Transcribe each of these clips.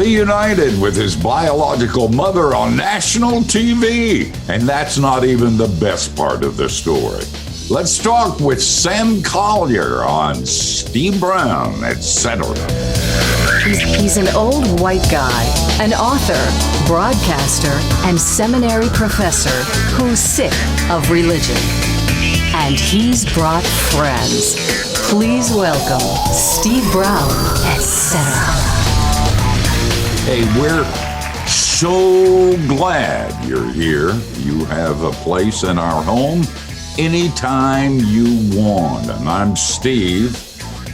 reunited with his biological mother on national TV. And that's not even the best part of the story. Let's talk with Sam Collier on Steve Brown, etc. He's an old white guy, an author, broadcaster, and seminary professor who's sick of religion. And he's brought friends. Please welcome Steve Brown, etc. Hey, we're so glad you're here. You have a place in our home anytime you want. And I'm Steve,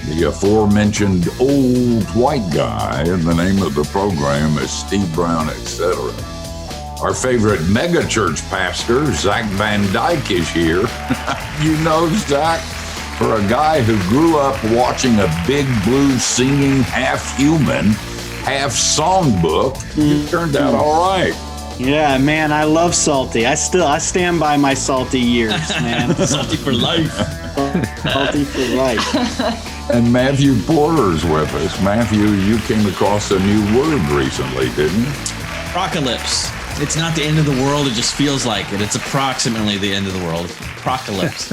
the aforementioned old white guy, and the name of the program is Steve Brown, etc. Our favorite megachurch pastor, Zach Van Dyke, is here. You know, Zach, for a guy who grew up watching a Big Blue singing half-human, half-songbook, you turned out all right. Yeah, man, I love salty. I stand by my salty years, man. Salty for life. Salty for life. And Matthew Porter's with us. Matthew, you came across a new word recently, didn't you? Procalypse. It's not the end of the world. It just feels like it. It's approximately the end of the world. Procalypse.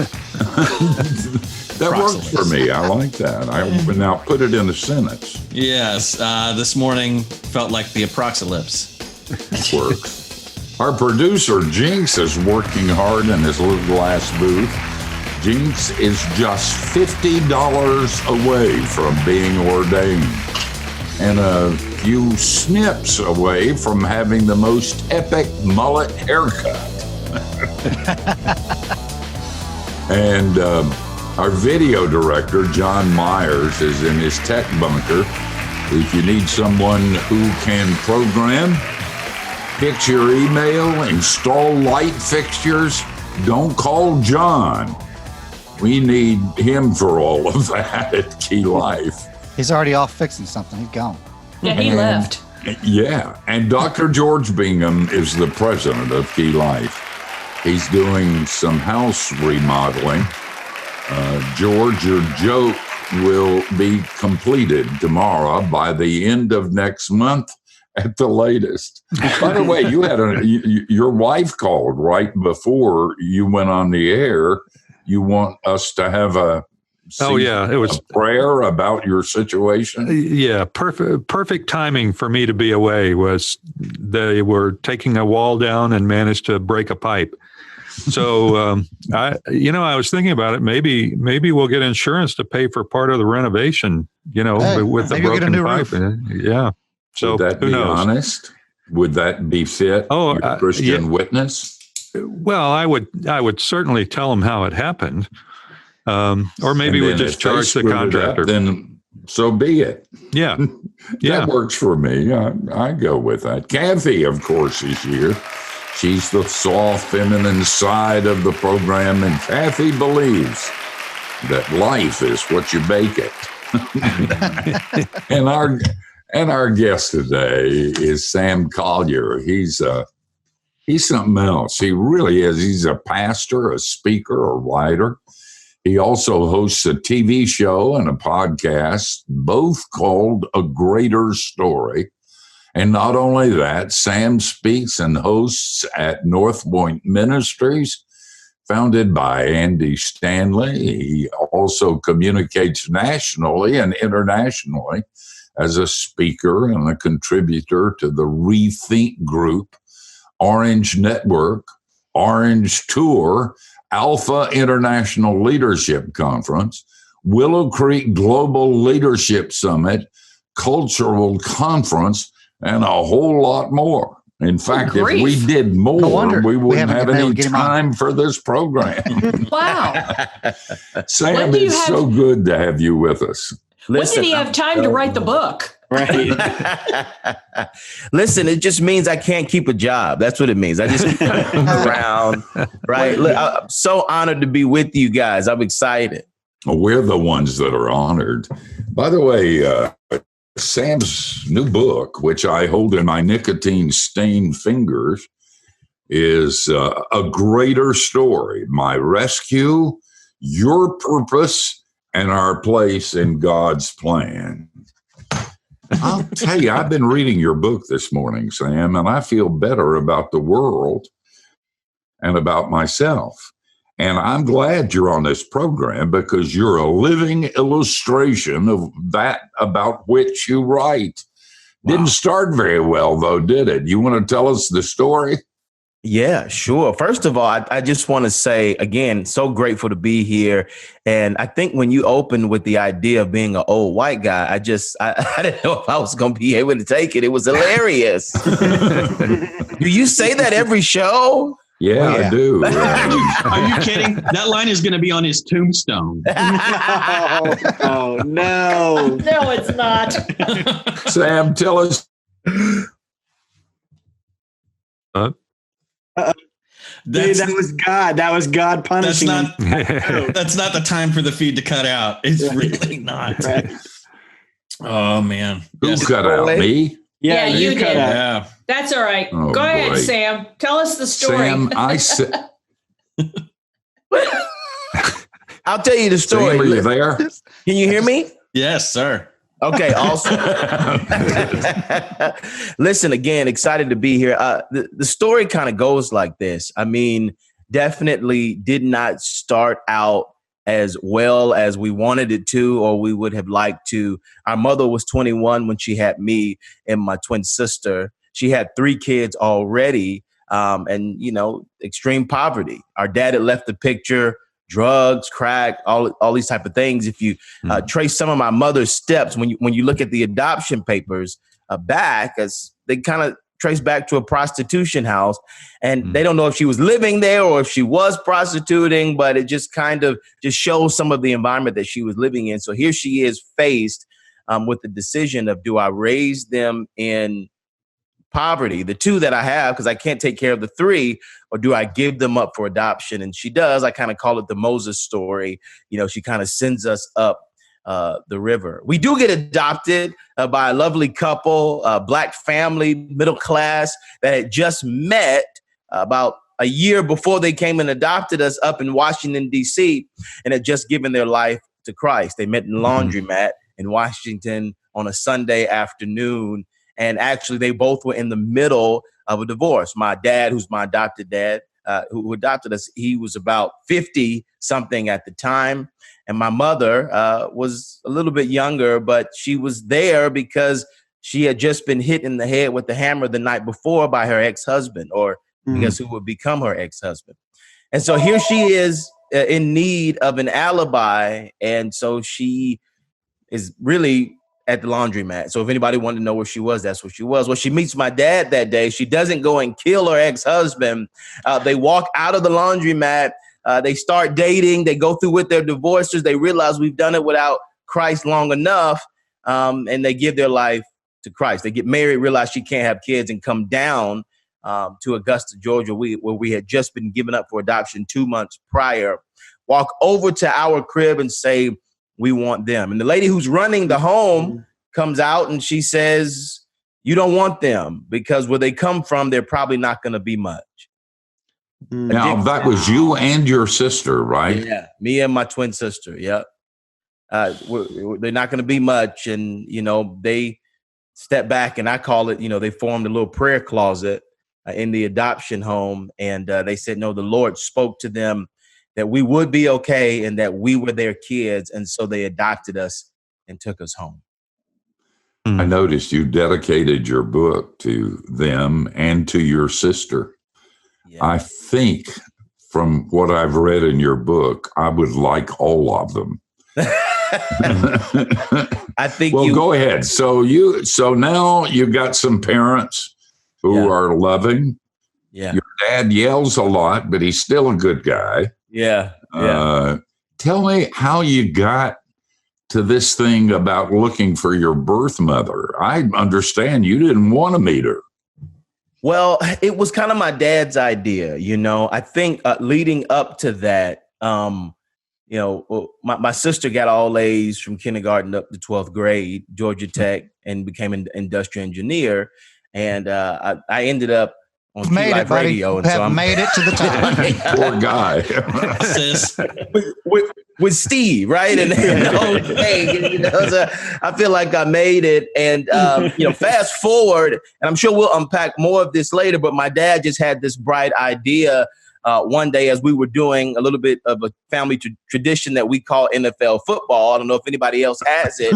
That works for me. I like that. I now put it in a sentence. Yes. This morning felt like the aprocalypse. Works. Our producer, Jinx, is working hard in his little glass booth. Jinx is just $50 away from being ordained and a few snips away from having the most epic mullet haircut. And our video director, John Myers, is in his tech bunker. If you need someone who can program, fix your email, install light fixtures, don't call John. We need him for all of that at Key Life. He's already off fixing something. He's gone. Yeah, he left. Yeah, and Dr. George Bingham is the president of Key Life. He's doing some house remodeling. George, your joke will be completed tomorrow by the end of next month at the latest. By the way, you had your wife called right before you went on the air. You want us to have a prayer about your situation? Yeah, perfect timing for me to be away was they were taking a wall down and managed to break a pipe. So I was thinking about it. Maybe we'll get insurance to pay for part of the renovation. With the broken pipe. Yeah. So would that who be knows? Honest? Would that be fit? Your Christian witness? Well, I would certainly tell them how it happened. Or maybe we just charge the contractor. Then so be it. Yeah. That works for me. I go with that. Kathy, of course, is here. She's the soft, feminine side of the program, and Kathy believes that life is what you bake it. And our guest today is Sam Collier. He's something else. He really is. He's a pastor, a speaker, a writer. He also hosts a TV show and a podcast, both called A Greater Story. And not only that, Sam speaks and hosts at North Point Ministries, founded by Andy Stanley. He also communicates nationally and internationally as a speaker and a contributor to the Rethink Group, Orange Network, Orange Tour, Alpha International Leadership Conference, Willow Creek Global Leadership Summit, Cultural Conference, and a whole lot more. In fact, if we did more, we wouldn't have any time for this program. Wow. Sam, it's so good to have you with us. When did he have time to write the book? Right. Listen, it just means I can't keep a job. That's what it means. I just keep around. Right. Look, I'm so honored to be with you guys. I'm excited. We're the ones that are honored. By the way, Sam's new book, which I hold in my nicotine-stained fingers, is A Greater Story, My Rescue, Your Purpose, and Our Place in God's Plan. I'll tell you, I've been reading your book this morning, Sam, and I feel better about the world and about myself. And I'm glad you're on this program because you're a living illustration of that about which you write. Wow. Didn't start very well, though, did it? You want to tell us the story? Yeah, sure. First of all, I just want to say, again, so grateful to be here. And I think when you opened with the idea of being an old white guy, I didn't know if I was going to be able to take it. It was hilarious. Do you say that every show? Yeah, I do. Are you kidding? That line is going to be on his tombstone. Oh, no. No, it's not. Sam, tell us. Dude, that was God. That was God punishing him. That's not the time for the feed to cut out. It's really not. Right. Oh, man. Who cut out? Me? Yeah, you cut did. out. Yeah. That's all right. Oh, Go ahead, boy. Sam. Tell us the story. Sam, I said. I'll tell you the story. Sam, are you there? Can you hear me? Yes, sir. Okay, awesome. Listen, again, excited to be here. The story kind of goes like this. I mean, definitely did not start out as well as we wanted it to, or we would have liked to. Our mother was 21 when she had me and my twin sister. She had 3 kids already, and, extreme poverty. Our dad had left the picture. Drugs, crack, all these type of things. If you trace some of my mother's steps, when you look at the adoption papers back, as they kind of trace back to a prostitution house, and they don't know if she was living there or if she was prostituting, but it just kind of just shows some of the environment that she was living in. So here she is faced with the decision of, do I raise them in poverty, the 2 that I have, because I can't take care of the 3, or do I give them up for adoption? And she does. I kind of call it the Moses story. She kind of sends us up the river. We do get adopted by a lovely couple, Black family, middle class, that had just met about a year before they came and adopted us up in Washington, D.C., and had just given their life to Christ. They met in the laundromat in Washington on a Sunday afternoon. And actually, they both were in the middle of a divorce. My dad, who's my adopted dad, who adopted us, he was about 50-something at the time. And my mother was a little bit younger, but she was there because she had just been hit in the head with the hammer the night before by her ex-husband, or I guess who would become her ex-husband. And so here she is in need of an alibi. And so she is really at the laundromat. So if anybody wanted to know where she was, that's where she was. Well, she meets my dad that day. She doesn't go and kill her ex-husband. They walk out of the laundromat. They start dating. They go through with their divorces. They realize we've done it without Christ long enough. And they give their life to Christ. They get married, realize she can't have kids, and come down to Augusta, Georgia, where we had just been given up for adoption 2 months prior. Walk over to our crib and say, we want them. And the lady who's running the home comes out and she says, you don't want them because where they come from, they're probably not going to be much. Now, that was you and your sister, right? Yeah, me and my twin sister. Yep. They're not going to be much. And, they step back, and I call it, they formed a little prayer closet in the adoption home. And they said, no, the Lord spoke to them that we would be okay and that we were their kids. And so they adopted us and took us home. I noticed you dedicated your book to them and to your sister. Yeah. I think from what I've read in your book, I would like all of them. I think. Well, go ahead. So now you got some parents who are loving. Yeah. Your dad yells a lot, but he's still a good guy. Yeah. Tell me how you got to this thing about looking for your birth mother. I understand you didn't want to meet her. Well, it was kind of my dad's idea. I think leading up to that, my sister got all A's from kindergarten up to 12th grade, Georgia Tech, and became an industrial engineer. And I ended up on Live Radio, and so I made it to the top. Poor guy. Sis. with Steve, right? And okay, so I feel like I made it. And, fast forward, and I'm sure we'll unpack more of this later, but my dad just had this bright idea one day as we were doing a little bit of a family tradition that we call NFL football. I don't know if anybody else has it.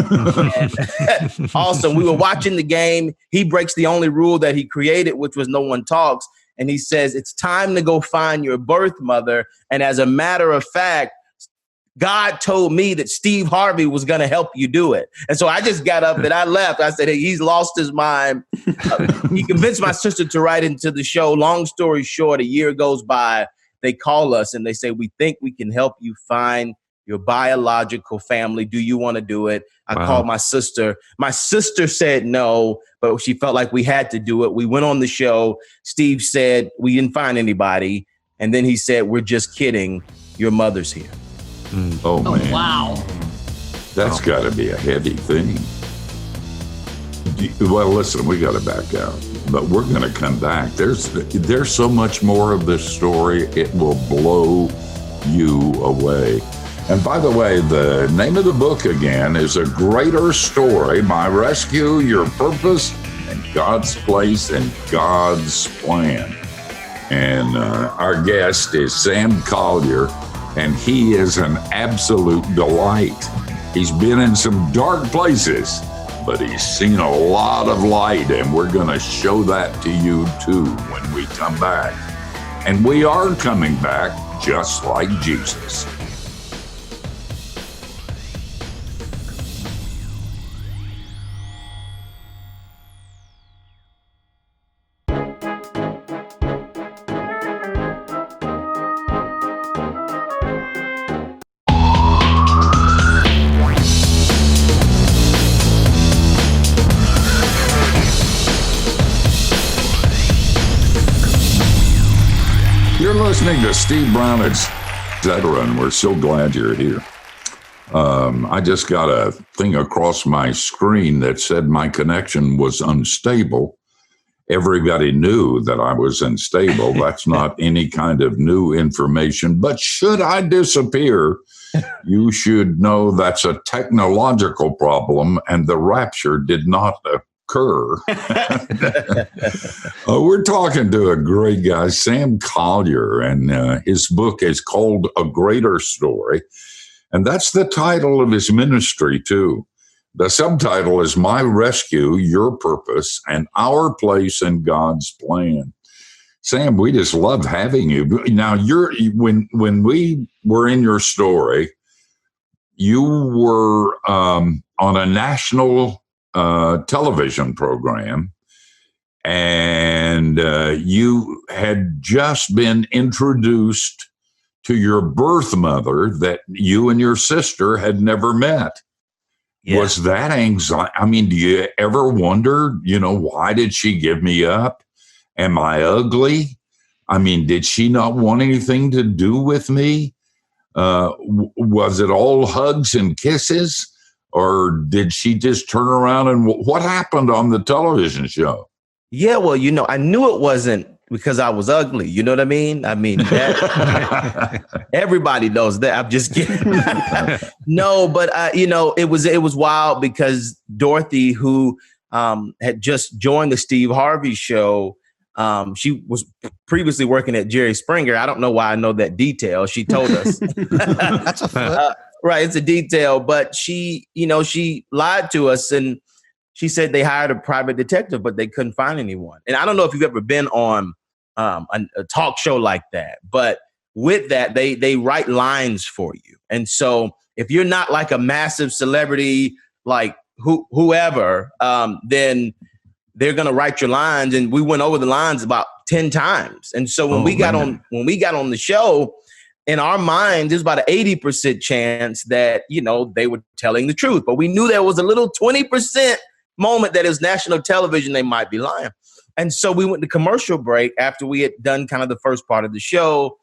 And awesome. We were watching the game. He breaks the only rule that he created, which was no one talks. And he says, it's time to go find your birth mother. And as a matter of fact, God told me that Steve Harvey was going to help you do it. And so I just got up and I left. I said, hey, he's lost his mind. He convinced my sister to write into the show. Long story short, a year goes by. They call us and they say, we think we can help you find your biological family. Do you want to do it? I called my sister. My sister said no, but she felt like we had to do it. We went on the show. Steve said, we didn't find anybody. And then he said, we're just kidding. Your mother's here. Oh, man. Wow. That's got to be a heavy thing. Well, listen, we got to back out, but we're going to come back. There's so much more of this story. It will blow you away. And by the way, the name of the book again is A Greater Story, My Rescue, Your Purpose, and God's Place and God's Plan. And our guest is Sam Collier, and he is an absolute delight. He's been in some dark places, but he's seen a lot of light, and we're going to show that to you too when we come back. And we are coming back just like Jesus. You're listening to Steve Brown, etc., and we're so glad you're here. I just got a thing across my screen that said my connection was unstable. Everybody knew that I was unstable. That's not any kind of new information. But should I disappear, you should know that's a technological problem, and the rapture did not occur. We're talking to a great guy, Sam Collier, and his book is called A Greater Story. And that's the title of his ministry, too. The subtitle is My Rescue, Your Purpose, and Our Place in God's Plan. Sam, we just love having you. Now, when we were in your story, you were on a national television program, and you had just been introduced to your birth mother that you and your sister had never met. Yeah. Was that anxiety? I mean, do you ever wonder, why did she give me up? Am I ugly? I mean, did she not want anything to do with me? Was it all hugs and kisses? Or did she just turn around and what happened on the television show? Yeah, well, I knew it wasn't because I was ugly. You know what I mean? Everybody knows that. I'm just kidding. No, but it was wild because Dorothy, who had just joined the Steve Harvey show, she was previously working at Jerry Springer. I don't know why I know that detail. She told us. That's a flip. Right, it's a detail, but she lied to us, and she said they hired a private detective, but they couldn't find anyone. And I don't know if you've ever been on a talk show like that, but with that, they write lines for you. And so if you're not like a massive celebrity, like whoever, then they're gonna write your lines. And we went over the lines about 10 times. And so when we got on the show, in our mind, there's about an 80% chance that, they were telling the truth. But we knew there was a little 20% moment that is national television, they might be lying. And so we went to commercial break after we had done kind of the first part of the show.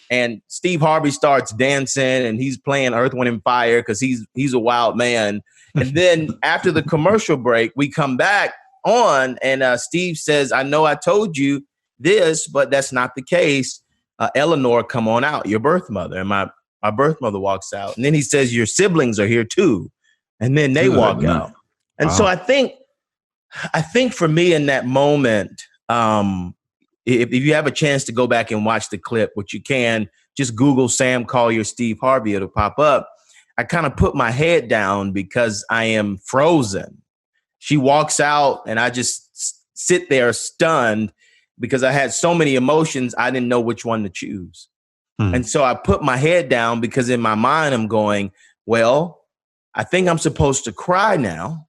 And Steve Harvey starts dancing and he's playing Earth, Wind, and Fire because he's a wild man. And then after the commercial break, we come back on and Steve says, I know I told you this, but that's not the case. Eleanor, come on out, your birth mother. And my My birth mother walks out. And then he says, your siblings are here too. And then they walk out. And so I think for me in that moment, if you have a chance to go back and watch the clip, which you can, just Google Sam Collier, Steve Harvey, it'll pop up. I kind of put my head down because I am frozen. She walks out and I just sit there stunned because I had so many emotions, I didn't know which one to choose. And so I put my head down because in my mind, I'm going, well, I think I'm supposed to cry now.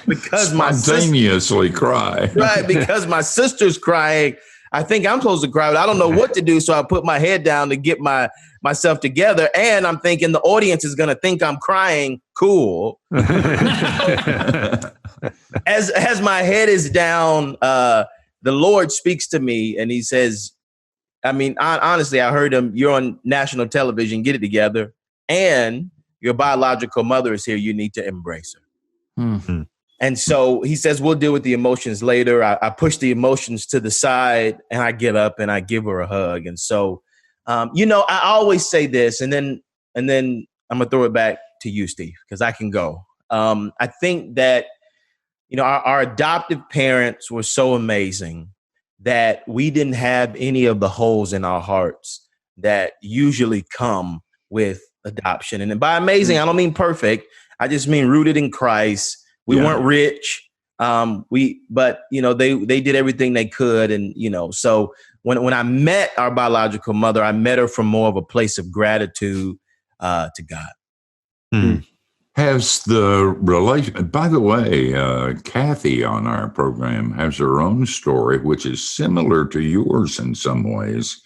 Because spontaneously cry. Right, because my sister's crying. I think I'm supposed to cry, but I don't know what to do. So I put my head down to get myself together. And I'm thinking the audience is going to think I'm crying. Cool. As my head is down, the Lord speaks to me and he says, I mean, honestly, I heard him, you're on national television, get it together. And your biological mother is here. You need to embrace her. Mm-hmm. And so he says, we'll deal with the emotions later. I push the emotions to the side and I get up and I give her a hug. And so, I always say this and then I'm going to throw it back to you, Steve, because I can go. I think that, our adoptive parents were so amazing that we didn't have any of the holes in our hearts that usually come with adoption. And by amazing, I don't mean perfect. I just mean rooted in Christ. We weren't rich. They did everything they could. And, so when I met our biological mother, I met her from more of a place of gratitude to God. Hmm. Has the relation, by the way, Kathy on our program has her own story, which is similar to yours in some ways.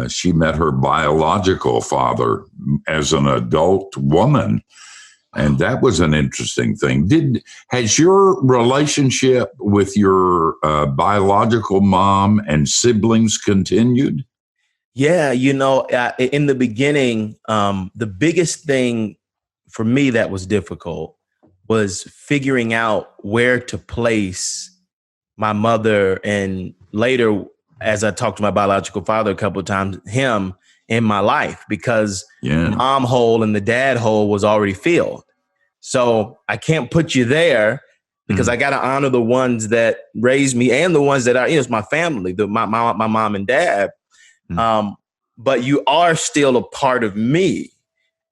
She met her biological father as an adult woman, and that was an interesting thing. Has your relationship with your biological mom and siblings continued? Yeah, in the beginning, the biggest thing for me that was difficult was figuring out where to place my mother, and later, as I talked to my biological father a couple of times, him in my life, because the mom hole and the dad hole was already filled. So I can't put you there because I got to honor the ones that raised me and the ones that are, it's my family, my mom and dad. But you are still a part of me.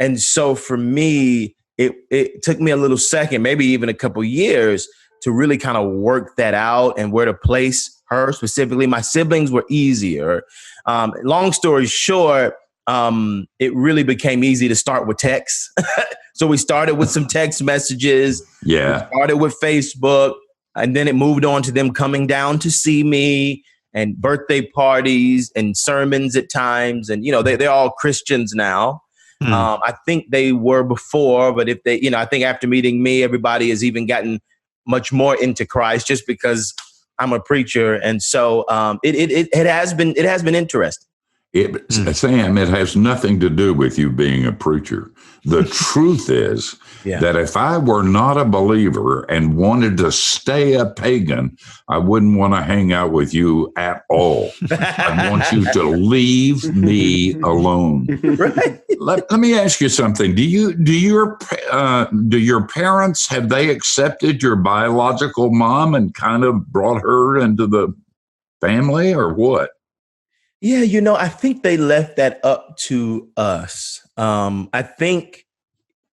And so for me, it took me a little second, maybe even a couple years to really kind of work that out and where to place her specifically. My siblings were easier. Long story short, it really became easy to start with text. So we started with some text messages. Yeah. We started with Facebook, and then it moved on to them coming down to see me and birthday parties and sermons at times. And, they're all Christians now. I think they were before, but if they, I think after meeting me, everybody has even gotten much more into Christ just because I'm a preacher. And so it has been interesting. Sam, it has nothing to do with you being a preacher. The truth is that if I were not a believer and wanted to stay a pagan, I wouldn't want to hang out with you at all. I want you to leave me alone. Right. Let me ask you something. Do your parents, have they accepted your biological mom and kind of brought her into the family, or what? Yeah, I think they left that up to us. I think,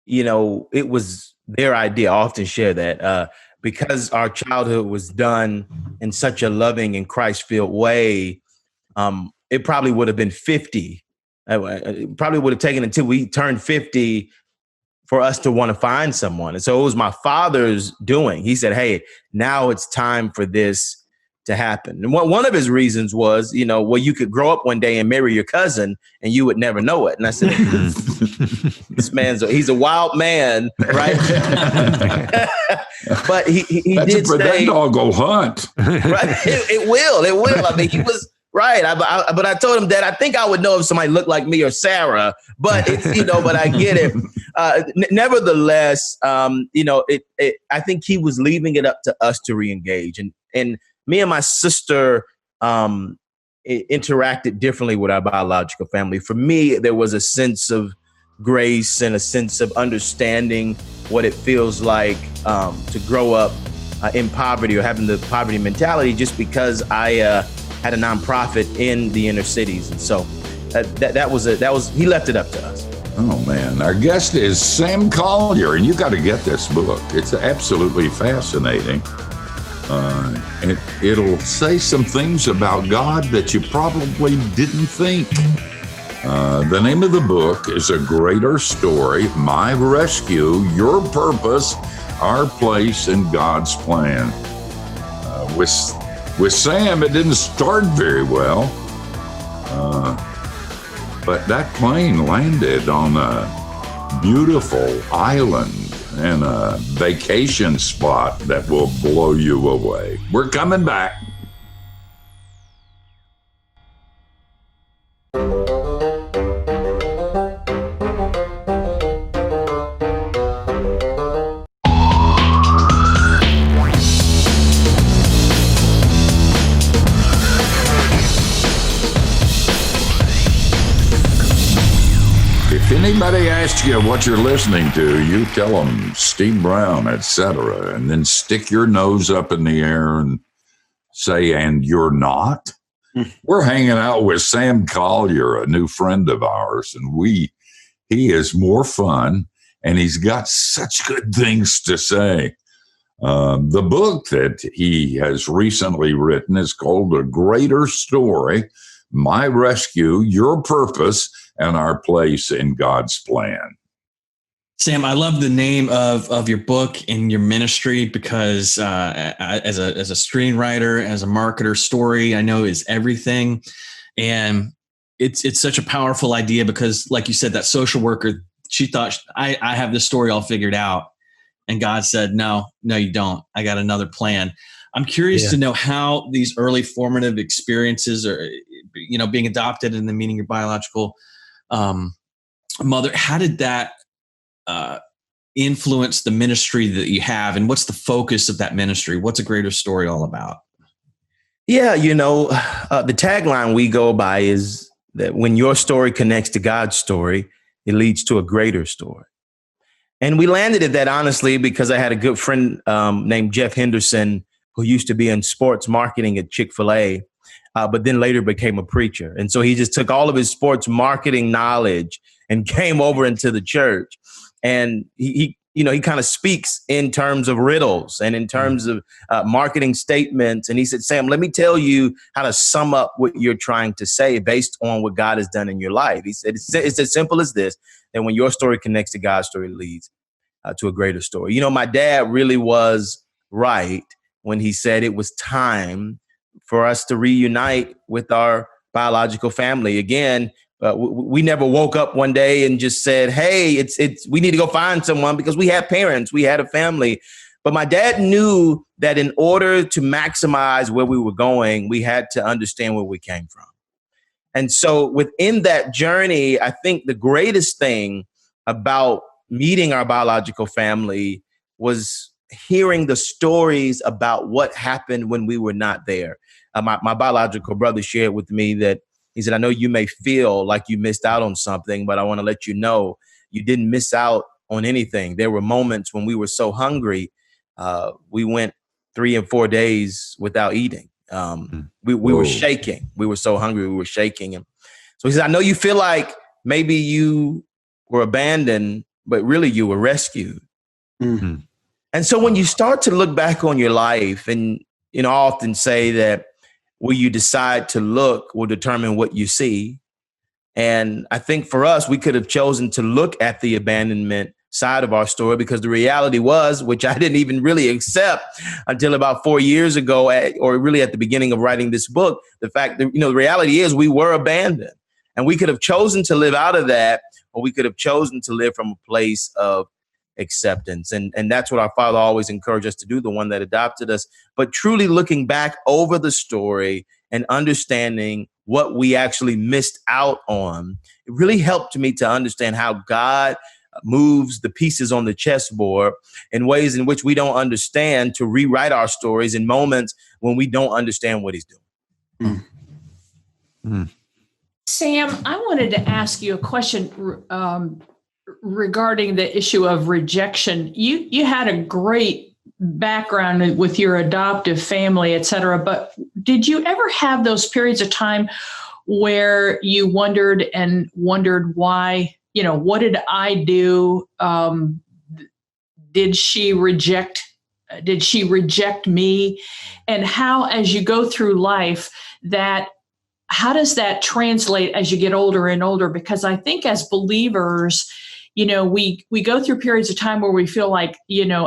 it was their idea. I often share that because our childhood was done in such a loving and Christ-filled way, it probably would have been 50. It probably would have taken until we turned 50 for us to want to find someone. And so it was my father's doing. He said, hey, now it's time for this to happen. And one of his reasons was, you could grow up one day and marry your cousin and you would never know it. And I said, he's a wild man, right? But he did say, that dog will hunt. Right? It will. I mean, he was right. But I told him that I think I would know if somebody looked like me or Sarah, but it's, but I get it. Nevertheless, I think he was leaving it up to us to reengage. And me and my sister, interacted differently with our biological family. For me, there was a sense of grace and a sense of understanding what it feels like to grow up in poverty or having the poverty mentality, just because I had a nonprofit in the inner cities. And so he left it up to us. Oh man, our guest is Sam Collier, and you got to get this book. It's absolutely fascinating. It'll say some things about God that you probably didn't think. The name of the book is A Greater Story, My Rescue, Your Purpose, Our Place in God's Plan. With Sam, it didn't start very well, but that plane landed on a beautiful island and a vacation spot that will blow you away. We're coming back. If anybody asks you what you're listening to, you tell them Steve Brown, etc., and then stick your nose up in the air and say, and you're not? We're hanging out with Sam Collier, a new friend of ours, and he is more fun, and he's got such good things to say. The book that he has recently written is called A Greater Story, My Rescue, Your Purpose, and Our Place in God's Plan. Sam, I love the name of your book and your ministry because as a screenwriter, as a marketer, story I know is everything, and it's such a powerful idea because, like you said, that social worker, she thought I have this story all figured out, and God said, no, you don't. I got another plan. I'm curious to know how these early formative experiences, or being adopted and then meeting your biological mother, how did that influence the ministry that you have, and what's the focus of that ministry? What's A Greater Story all about? Yeah, the tagline we go by is that when your story connects to God's story, it leads to a greater story. And we landed at that honestly because I had a good friend named Jeff Henderson who used to be in sports marketing at Chick-fil-A, but then later became a preacher. And so he just took all of his sports marketing knowledge and came over into the church. And he kind of speaks in terms of riddles and in terms of marketing statements. And he said, Sam, let me tell you how to sum up what you're trying to say based on what God has done in your life. He said, it's as simple as this, that when your story connects to God's story, it leads to a greater story. My dad really was right when he said it was time for us to reunite with our biological family. Again, we never woke up one day and just said, hey, we need to go find someone, because we had parents, we had a family. But my dad knew that in order to maximize where we were going, we had to understand where we came from. And so within that journey, I think the greatest thing about meeting our biological family was hearing the stories about what happened when we were not there. My biological brother shared with me that he said, I know you may feel like you missed out on something, but I want to let you know you didn't miss out on anything. There were moments when we were so hungry, we went 3 and 4 days without eating. We were shaking. We were so hungry, we were shaking. And so he said, I know you feel like maybe you were abandoned, but really you were rescued. Mm-hmm. And so when you start to look back on your life, and I often say that where you decide to look will determine what you see. And I think for us, we could have chosen to look at the abandonment side of our story, because the reality was, which I didn't even really accept until about 4 years ago, or really at the beginning of writing this book, the fact that, the reality is we were abandoned, and we could have chosen to live out of that, or we could have chosen to live from a place of acceptance. And that's what our Father always encouraged us to do, the one that adopted us. But truly looking back over the story and understanding what we actually missed out on, it really helped me to understand how God moves the pieces on the chessboard in ways in which we don't understand, to rewrite our stories in moments when we don't understand what he's doing. Sam, I wanted to ask you a question regarding the issue of rejection. You had a great background with your adoptive family, et cetera, but did you ever have those periods of time where you wondered why, what did I do? Did she reject me? And how, as you go through life, how does that translate as you get older and older? Because I think as believers, we go through periods of time where we feel like,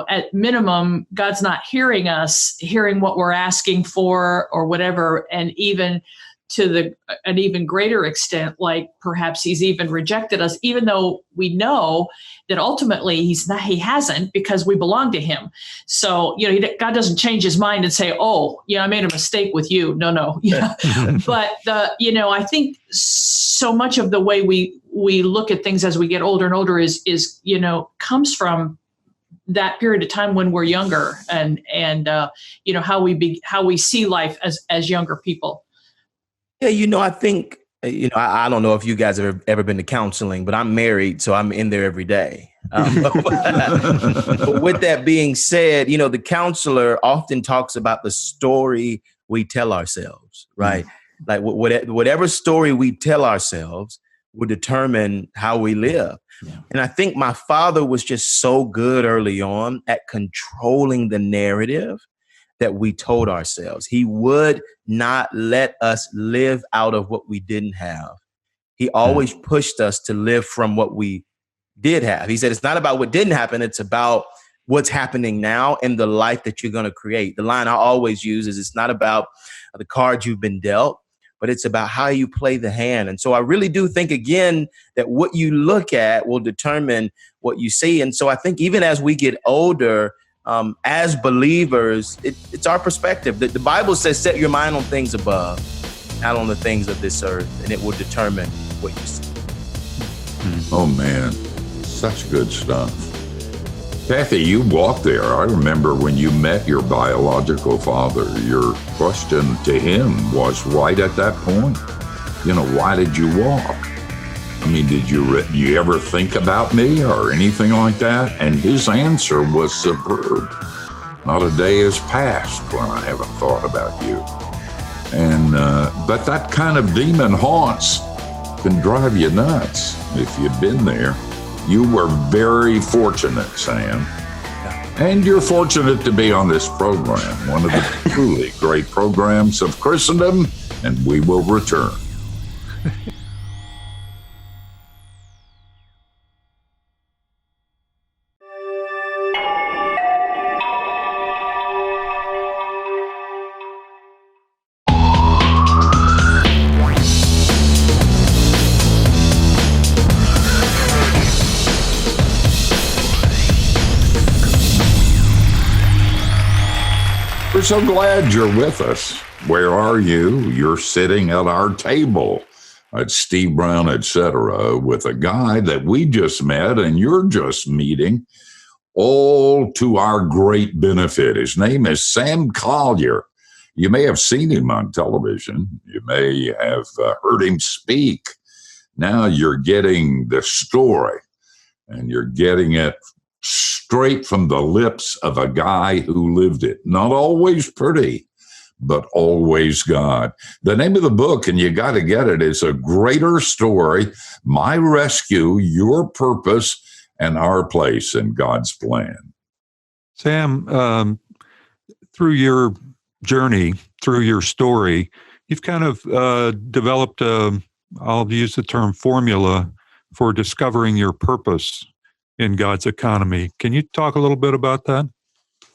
at minimum, God's not hearing what we're asking for or whatever. And even to an even greater extent, like perhaps he's even rejected us, even though we know that ultimately he hasn't, because we belong to him. So, God doesn't change his mind and say, oh, I made a mistake with you. No. But I think so much of the way we look at things as we get older and older is comes from that period of time when we're younger and how we see life as younger people. Yeah, I think, I don't know if you guys have ever been to counseling, but I'm married, so I'm in there every day. But with that being said, the counselor often talks about the story we tell ourselves, right? Like whatever story we tell ourselves will determine how we live. Yeah. And I think my father was just so good early on at controlling the narrative that we told ourselves. He would not let us live out of what we didn't have. He always pushed us to live from what we did have. He said, it's not about what didn't happen. It's about what's happening now and the life that you're going to create. The line I always use is, it's not about the cards you've been dealt, but it's about how you play the hand. And so I really do think, again, that what you look at will determine what you see. And so I think even as we get older, as believers, it's our perspective. The Bible says, set your mind on things above, not on the things of this earth, and it will determine what you see. Oh, man, such good stuff. Kathy, you walked there. I remember when you met your biological father, your question to him was right at that point, why did you walk? I mean, did you ever think about me or anything like that? And his answer was superb. Not a day has passed when I haven't thought about you. And but that kind of demon haunts can drive you nuts if you've been there. You were very fortunate, Sam. And you're fortunate to be on this program, one of the truly great programs of Christendom, and we will return. We're so glad you're with us. Where are you? You're sitting at our table at Steve Brown, etc., with a guy that we just met and you're just meeting, all to our great benefit. His name is Sam Collier. You may have seen him on television. You may have heard him speak. Now you're getting the story, and you're getting it straight from the lips of a guy who lived it. Not always pretty, but always God. The name of the book, and you got to get it, is A Greater Story, My Rescue, Your Purpose, and Our Place in God's Plan. Sam, through your journey, through your story, you've kind of developed, I'll use the term formula, for discovering your purpose in God's economy. Can you talk a little bit about that?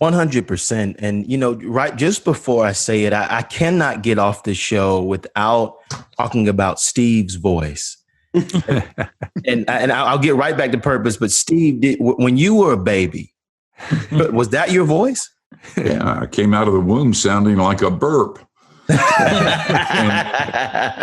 100%. And, right just before I say it, I cannot get off the show without talking about Steve's voice. and I'll get right back to purpose. But Steve, when you were a baby, was that your voice? Yeah, I came out of the womb sounding like a burp.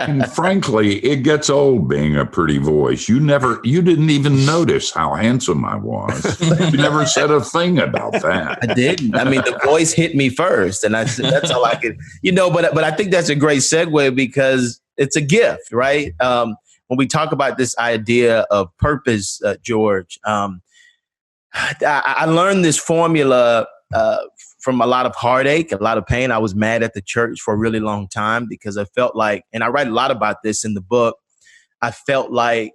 and frankly, it gets old being a pretty voice. You didn't even notice how handsome I was. You never said a thing about that. I didn't. I mean, the voice hit me first, and I said, that's all I could, but I think that's a great segue, because it's a gift, right? When we talk about this idea of purpose, George, I learned this formula from a lot of heartache, a lot of pain. I was mad at the church for a really long time because I felt like, and I write a lot about this in the book, I felt like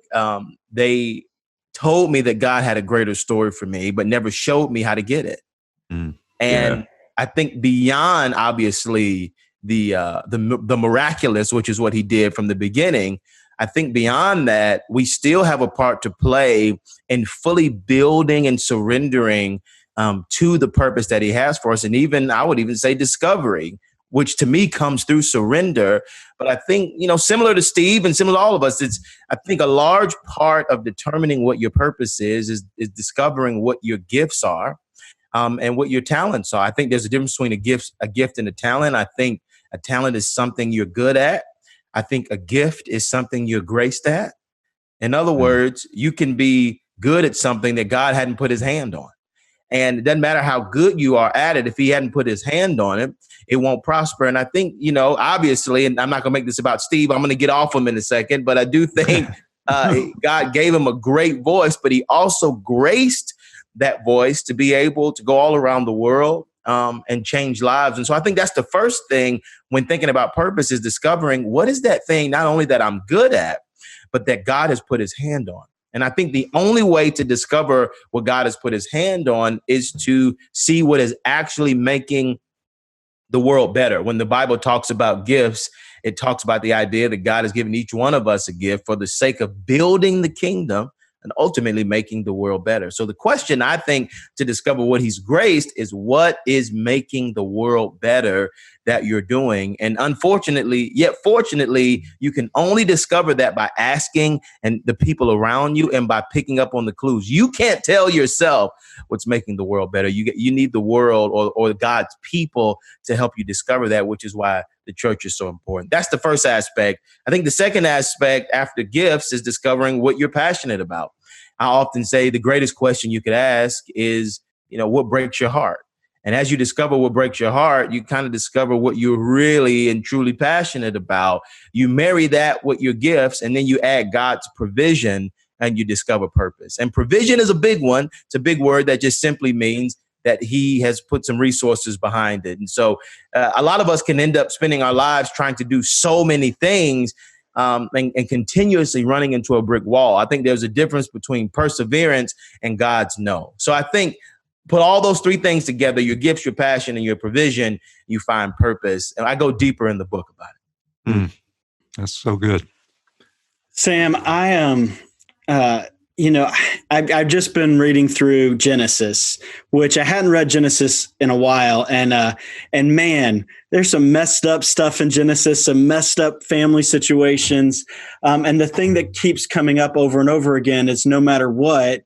they told me that God had a greater story for me, but never showed me how to get it. And I think beyond, obviously, the miraculous, which is what he did from the beginning, I think beyond that, we still have a part to play in fully building and surrendering to the purpose that he has for us. And even, I would even say, discovery, which to me comes through surrender. But I think, similar to Steve and similar to all of us, I think a large part of determining what your purpose is discovering what your gifts are and what your talents are. I think there's a difference between a gift and a talent. I think a talent is something you're good at. I think a gift is something you're graced at. In other words, you can be good at something that God hadn't put his hand on. And it doesn't matter how good you are at it. If he hadn't put his hand on it, it won't prosper. And I think, obviously, and I'm not going to make this about Steve. I'm going to get off him in a second. But I do think God gave him a great voice, but he also graced that voice to be able to go all around the world and change lives. And so I think that's the first thing when thinking about purpose is discovering what is that thing, not only that I'm good at, but that God has put his hand on. And I think the only way to discover what God has put his hand on is to see what is actually making the world better. When the Bible talks about gifts, it talks about the idea that God has given each one of us a gift for the sake of building the kingdom and ultimately making the world better. So the question, I think, to discover what he's graced is what is making the world better that you're doing. And unfortunately, yet fortunately, you can only discover that by asking and the people around you and by picking up on the clues. You can't tell yourself what's making the world better. You need the world or God's people to help you discover that, which is why the church is so important. That's the first aspect. I think the second aspect after gifts is discovering what you're passionate about. I often say the greatest question you could ask is, what breaks your heart? And as you discover what breaks your heart, you kind of discover what you're really and truly passionate about. You marry that with your gifts, and then you add God's provision, and you discover purpose. And provision is a big one. It's a big word that just simply means that he has put some resources behind it. And so a lot of us can end up spending our lives trying to do so many things and continuously running into a brick wall. I think there's a difference between perseverance and God's no. So I think put all those three things together, your gifts, your passion, and your provision, you find purpose. And I go deeper in the book about it. That's so good. Sam, I've just been reading through Genesis, which I hadn't read Genesis in a while. And man, there's some messed up stuff in Genesis, some messed up family situations. And the thing that keeps coming up over and over again is no matter what,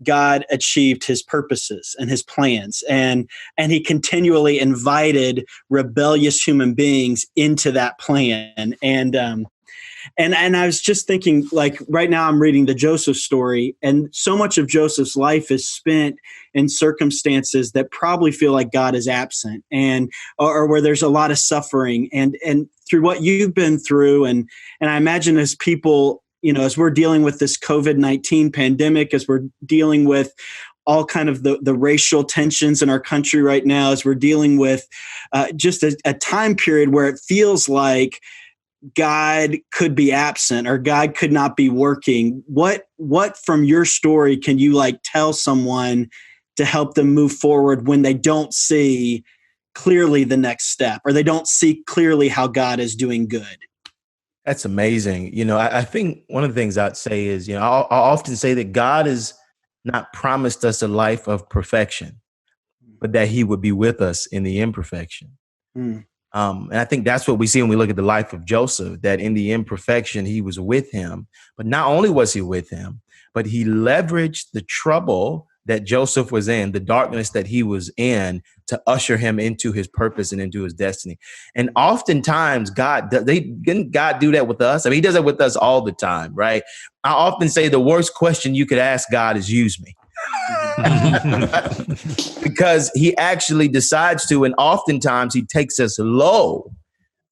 God achieved his purposes and his plans. And he continually invited rebellious human beings into that plan. And I was just thinking, like, right now I'm reading the Joseph story, and so much of Joseph's life is spent in circumstances that probably feel like God is absent or where there's a lot of suffering. And through what you've been through, and I imagine as people, as we're dealing with this COVID-19 pandemic, as we're dealing with all kind of the racial tensions in our country right now, as we're dealing with just a time period where it feels like God could be absent or God could not be working. What from your story can you tell someone to help them move forward when they don't see clearly the next step or they don't see clearly how God is doing good? That's amazing. I think one of the things I'd say is, I often say that God has not promised us a life of perfection, but that he would be with us in the imperfection. And I think that's what we see when we look at the life of Joseph, that in the imperfection, he was with him. But not only was he with him, but he leveraged the trouble that Joseph was in, the darkness that he was in, to usher him into his purpose and into his destiny. And oftentimes, didn't God do that with us? I mean, he does that with us all the time, right? I often say the worst question you could ask God is, use me. Because he actually decides to, and oftentimes he takes us low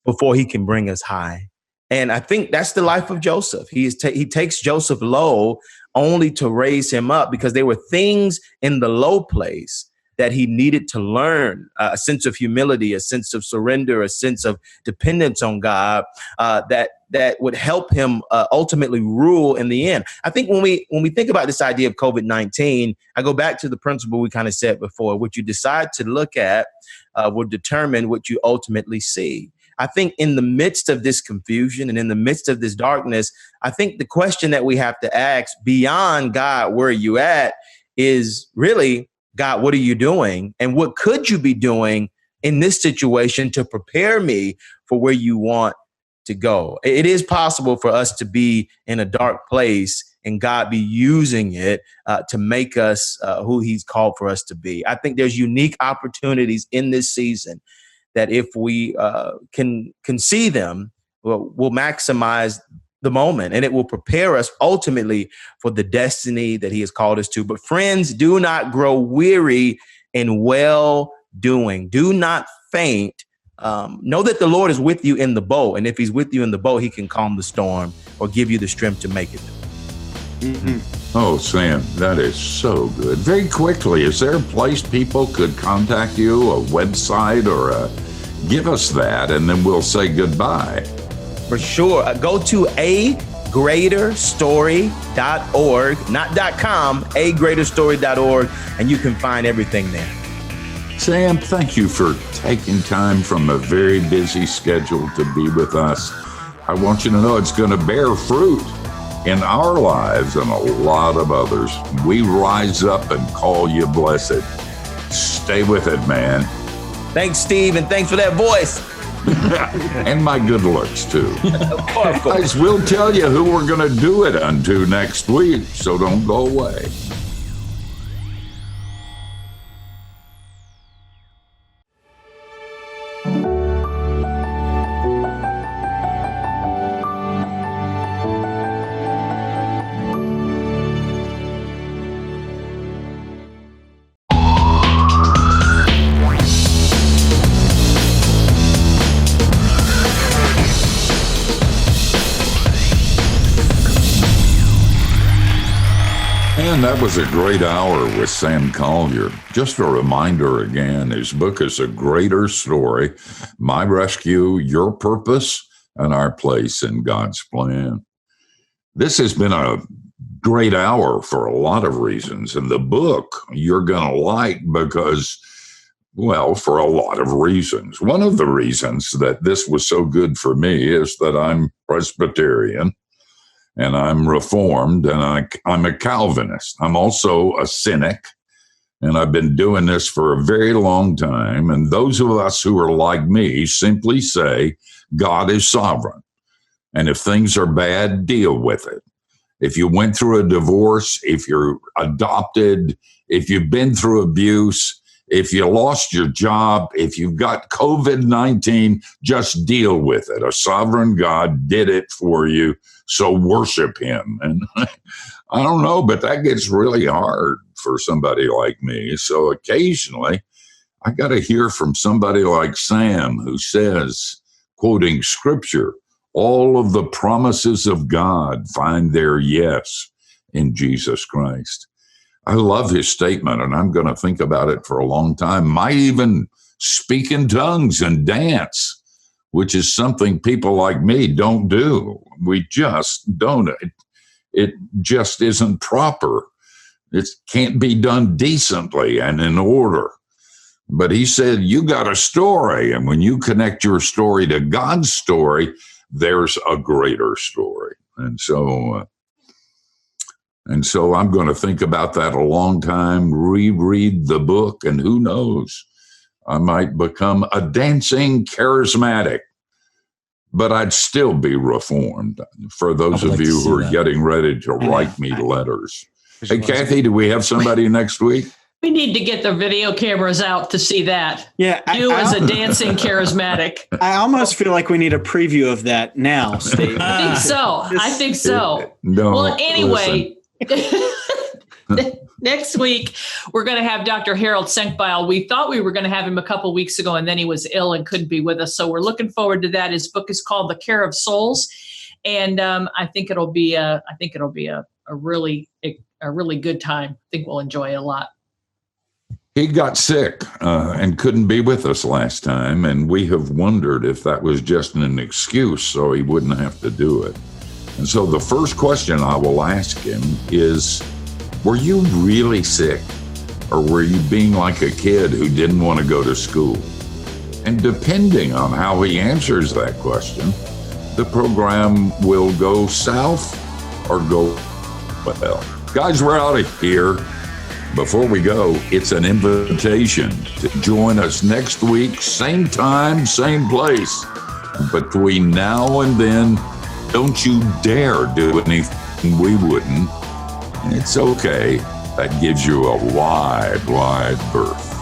before he can bring us high. And I think that's the life of Joseph. He takes Joseph low only to raise him up, because there were things in the low place that he needed to learn, a sense of humility, a sense of surrender, a sense of dependence on God, that would help him ultimately rule in the end. I think when we think about this idea of COVID-19, I go back to the principle we kind of said before: what you decide to look at will determine what you ultimately see. I think in the midst of this confusion and in the midst of this darkness, I think the question that we have to ask beyond God, where are you at, is really, God, what are you doing? And what could you be doing in this situation to prepare me for where you want to go? It is possible for us to be in a dark place and God be using it to make us who he's called for us to be. I think there's unique opportunities in this season that if we can see them, we'll maximize the moment, and it will prepare us ultimately for the destiny that he has called us to. But friends, do not grow weary in well doing. Do not faint. Know that the Lord is with you in the boat. And if he's with you in the boat, he can calm the storm or give you the strength to make it. Mm-hmm. Oh, Sam, that is so good. Very quickly, is there a place people could contact you, a website, or give us that, and then we'll say goodbye? For sure. Go to agreaterstory.org, not .com, agreaterstory.org, and you can find everything there. Sam, thank you for taking time from a very busy schedule to be with us. I want you to know it's going to bear fruit in our lives and a lot of others. We rise up and call you blessed. Stay with it, man. Thanks, Steve, and thanks for that voice. And my good looks, too. Of course. Guys, we'll tell you who we're going to do it unto next week, so don't go away. And that was a great hour with Sam Collier. Just a reminder again, his book is A Greater Story, My Rescue, Your Purpose, and Our Place in God's Plan. This has been a great hour for a lot of reasons. And the book you're going to like because, well, for a lot of reasons. One of the reasons that this was so good for me is that I'm Presbyterian. And I'm Reformed, and I'm a Calvinist. I'm also a cynic, and I've been doing this for a very long time. And those of us who are like me simply say, God is sovereign. And if things are bad, deal with it. If you went through a divorce, if you're adopted, if you've been through abuse, if you lost your job, if you've got COVID-19, just deal with it. A sovereign God did it for you. So worship him. And I don't know, but that gets really hard for somebody like me. So occasionally I got to hear from somebody like Sam who says, quoting scripture, all of the promises of God find their yes in Jesus Christ. I love his statement, and I'm going to think about it for a long time. Might even speak in tongues and dance, which is something people like me don't do. We just don't. It just isn't proper. It can't be done decently and in order. But he said, you got a story. And when you connect your story to God's story, there's a greater story. And so I'm going to think about that a long time, reread the book, and who knows, I might become a dancing charismatic, but I'd still be Reformed for those of you who are getting ready to write me letters. Hey, Kathy, do we have somebody next week? We need to get the video cameras out to see that. Yeah. You as a dancing charismatic. I almost feel like we need a preview of that now, Steve. I think so. No. Well, anyway, Next week, we're going to have Dr. Harold Senkbeil. We thought we were going to have him a couple weeks ago, and then he was ill and couldn't be with us. So we're looking forward to that. His book is called The Care of Souls, and I think it'll be a really good time. I think we'll enjoy it a lot. He got sick and couldn't be with us last time, and we have wondered if that was just an excuse so he wouldn't have to do it. And so the first question I will ask him is, were you really sick, or were you being like a kid who didn't want to go to school? And depending on how he answers that question, the program will go south or go well. Guys, we're out of here. Before we go, it's an invitation to join us next week, same time, same place. Between now and then, don't you dare do anything we wouldn't. It's okay. That gives you a wide, wide berth.